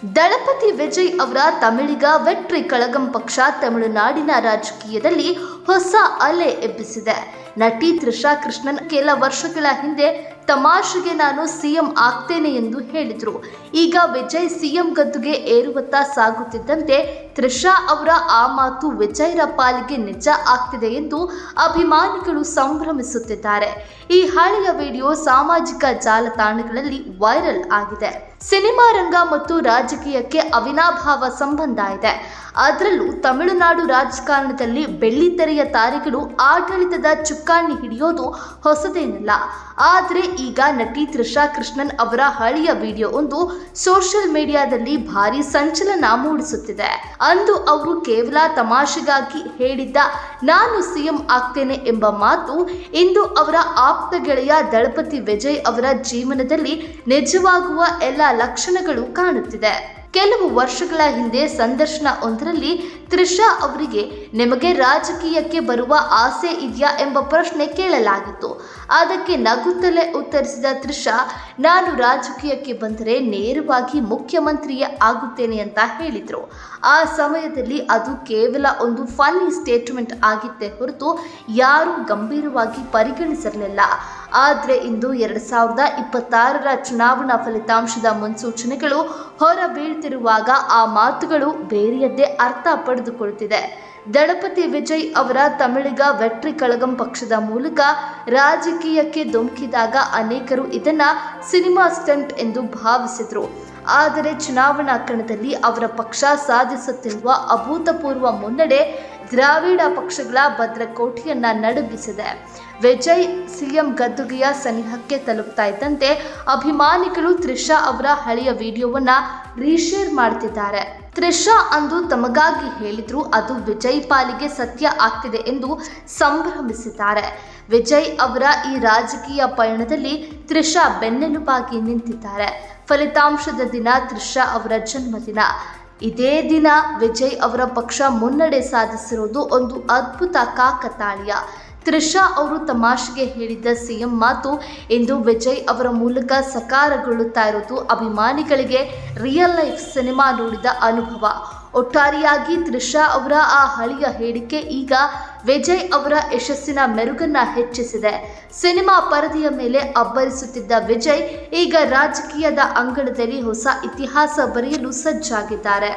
ದಳಪತಿ ವಿಜಯ್ ಅವರ ತಮಿಳಿಗ ವೆಟ್ರಿ ಕಳಗಂ ಪಕ್ಷ ತಮಿಳುನಾಡಿನ ರಾಜಕೀಯದಲ್ಲಿ ಹೊಸ ಅಲೆ ಎಬ್ಬಿಸಿದೆ. ನಟಿ ತ್ರಿಷಾ ಕೃಷ್ಣನ್ ಕೆಲ ವರ್ಷಗಳ ಹಿಂದೆ ತಮಾಷೆಗೆ ನಾನು ಸಿಎಂ ಆಗ್ತೇನೆ ಎಂದು ಹೇಳಿದ್ರು. ಈಗ ವಿಜಯ್ ಸಿಎಂ ಗದ್ದುಗೆ ಏರುವತ್ತ ಸಾಗುತ್ತಿದ್ದಂತೆ ತ್ರಿಷಾ ಅವರ ಆ ಮಾತು ವಿಜಯ್ರ ಪಾಲಿಗೆ ನಿಜ ಆಗ್ತಿದೆ ಎಂದು ಅಭಿಮಾನಿಗಳು ಸಂಭ್ರಮಿಸುತ್ತಿದ್ದಾರೆ. ಈ ಹಳೆಯ ವಿಡಿಯೋ ಸಾಮಾಜಿಕ ಜಾಲತಾಣಗಳಲ್ಲಿ ವೈರಲ್ ಆಗಿದೆ. ಸಿನಿಮಾ ರಂಗ ಮತ್ತು ರಾಜಕೀಯಕ್ಕೆ ಅವಿನಾಭಾವ ಸಂಬಂಧ ಇದೆ. ಅದರಲ್ಲೂ ತಮಿಳುನಾಡು ರಾಜಕಾರಣದಲ್ಲಿ ಬೆಳ್ಳಿತೆರೆಯ ತಾರೆಗಳು ಆಡಳಿತದ ಚುಕ್ಕಾಣಿ ಹಿಡಿಯೋದು ಹೊಸದೇನಲ್ಲ. ಆದರೆ ಈಗ ನಟಿ ತ್ರಿಷಾ ಕೃಷ್ಣನ್ ಅವರ ಹಳೆಯ ವಿಡಿಯೋ ಒಂದು ಸೋಷಿಯಲ್ ಮೀಡಿಯಾದಲ್ಲಿ ಭಾರಿ ಸಂಚಲನ ಮೂಡಿಸುತ್ತಿದೆ. ಅಂದು ಅವರು ಕೇವಲ ತಮಾಷೆಗಾಗಿ ಹೇಳಿದ್ದ ನಾನು ಸಿಎಂ ಆಗ್ತೇನೆ ಎಂಬ ಮಾತು ಇಂದು ಅವರ ಆಪ್ತ ಗೆಳೆಯ ದಳಪತಿ ವಿಜಯ್ ಅವರ ಜೀವನದಲ್ಲಿ ನಿಜವಾಗುವ ಎಲ್ಲ ಲಕ್ಷಣಗಳು ಕಾಣುತ್ತಿದೆ. ಕೆಲವು ವರ್ಷಗಳ ಹಿಂದೆ ಸಂದರ್ಶನ ಒಂದರಲ್ಲಿ ತ್ರಿಷಾ ಅವರಿಗೆ ನಿಮಗೆ ರಾಜಕೀಯಕ್ಕೆ ಬರುವ ಆಸೆ ಇದೆಯಾ ಎಂಬ ಪ್ರಶ್ನೆ ಕೇಳಲಾಗಿತ್ತು. ಅದಕ್ಕೆ ನಗುತ್ತಲೇ ಉತ್ತರಿಸಿದ ತ್ರಿಷಾ, ನಾನು ರಾಜಕೀಯಕ್ಕೆ ಬಂದರೆ ನೇರವಾಗಿ ಮುಖ್ಯಮಂತ್ರಿಯೇ ಆಗುತ್ತೇನೆ ಅಂತ ಹೇಳಿದ್ರು. ಆ ಸಮಯದಲ್ಲಿ ಅದು ಕೇವಲ ಒಂದು ಫನ್ನಿ ಸ್ಟೇಟ್ಮೆಂಟ್ ಆಗಿತ್ತೇ ಹೊರತು ಯಾರೂ ಗಂಭೀರವಾಗಿ ಪರಿಗಣಿಸಿರಲಿಲ್ಲ. ಆದರೆ ಇಂದು 2026ರ ಚುನಾವಣಾ ಫಲಿತಾಂಶದ ಮುನ್ಸೂಚನೆಗಳು ಹೊರಬೀಳ್ತಿರುವಾಗ ಆ ಮಾತುಗಳು ಬೇರೆಯದ್ದೇ ಅರ್ಥ ಪಡೆದುಕೊಳ್ಳುತ್ತಿದೆ. ದಳಪತಿ ವಿಜಯ್ ಅವರ ತಮಿಳಿಗ ವೆಟ್ರಿ ಕಳಗಂ ಪಕ್ಷದ ಮೂಲಕ ರಾಜಕೀಯಕ್ಕೆ ಧುಮುಕಿದಾಗ ಅನೇಕರು ಇದನ್ನ ಸಿನಿಮಾ ಸ್ಟಂಟ್ ಎಂದು ಭಾವಿಸಿದ್ರು. ಆದರೆ ಚುನಾವಣಾ ಕಣದಲ್ಲಿ ಅವರ ಪಕ್ಷ ಸಾಧಿಸುತ್ತಿರುವ ಅಭೂತಪೂರ್ವ ಮುನ್ನಡೆ ದ್ರಾವಿಡ ಪಕ್ಷಗಳ ಭದ್ರಕೋಟೆಯನ್ನ ನಡುಗಿಸಿದೆ. ವಿಜಯ್ ಸಿಎಂ ಗದ್ದುಗೆಯ ಸನಿಹಕ್ಕೆ ತಲುಪ್ತಾ ಇದ್ದಂತೆ ಅಭಿಮಾನಿಗಳು ತ್ರಿಷಾ ಅವರ ಹಳೆಯ ವಿಡಿಯೋವನ್ನ ರೀಶೇರ್ ಮಾಡ್ತಿದ್ದಾರೆ. ತ್ರಿಷಾ ಅಂದು ತಮಗಾಗಿ ಹೇಳಿದ್ರು, ಅದು ವಿಜಯ್ ಪಾಲಿಗೆ ಸತ್ಯ ಆಗ್ತಿದೆ ಎಂದು ಸಂಭ್ರಮಿಸಿದ್ದಾರೆ. ವಿಜಯ್ ಅವರ ಈ ರಾಜಕೀಯ ಪಯಣದಲ್ಲಿ ತ್ರಿಷಾ ಬೆನ್ನೆಲುಬಾಗಿ ನಿಂತಿದ್ದಾರೆ. ಫಲಿತಾಂಶದ ದಿನ ತ್ರಿಷಾ ಅವರ ಜನ್ಮದಿನ. ಇದೇ ದಿನ ವಿಜಯ್ ಅವರ ಪಕ್ಷ ಮುನ್ನಡೆ ಸಾಧಿಸಿರೋದು ಒಂದು ಅದ್ಭುತ ಕಾಕತಾಳೀಯ. ತ್ರಿಷಾ ಅವರು ತಮಾಷೆಗೆ ಹೇಳಿದ್ದ ಸಿಎಂ ಮಾತು ಇಂದು ವಿಜಯ್ ಅವರ ಮೂಲಕ ಸಕಾರಗೊಳ್ಳುತ್ತಾ ಇರೋದು ಅಭಿಮಾನಿಗಳಿಗೆ ರಿಯಲ್ ಲೈಫ್ ಸಿನಿಮಾ ನೋಡಿದ ಅನುಭವ. ಒಟ್ಟಾರೆಯಾಗಿ ತ್ರಿಷಾ ಅವರ ಆ ಹಳೆಯ ಹೇಳಿಕೆ ಈಗ ವಿಜಯ್ ಅವರ ಯಶಸ್ಸಿನ ಮೆರುಗನ್ನ ಹೆಚ್ಚಿಸಿದೆ. ಸಿನಿಮಾ ಪರದೆಯ ಮೇಲೆ ಅಬ್ಬರಿಸುತ್ತಿದ್ದ ವಿಜಯ್ ಈಗ ರಾಜಕೀಯದ ಅಂಗಳದಲ್ಲಿ ಹೊಸ ಇತಿಹಾಸ ಬರೆಯಲು ಸಜ್ಜಾಗಿದ್ದಾರೆ.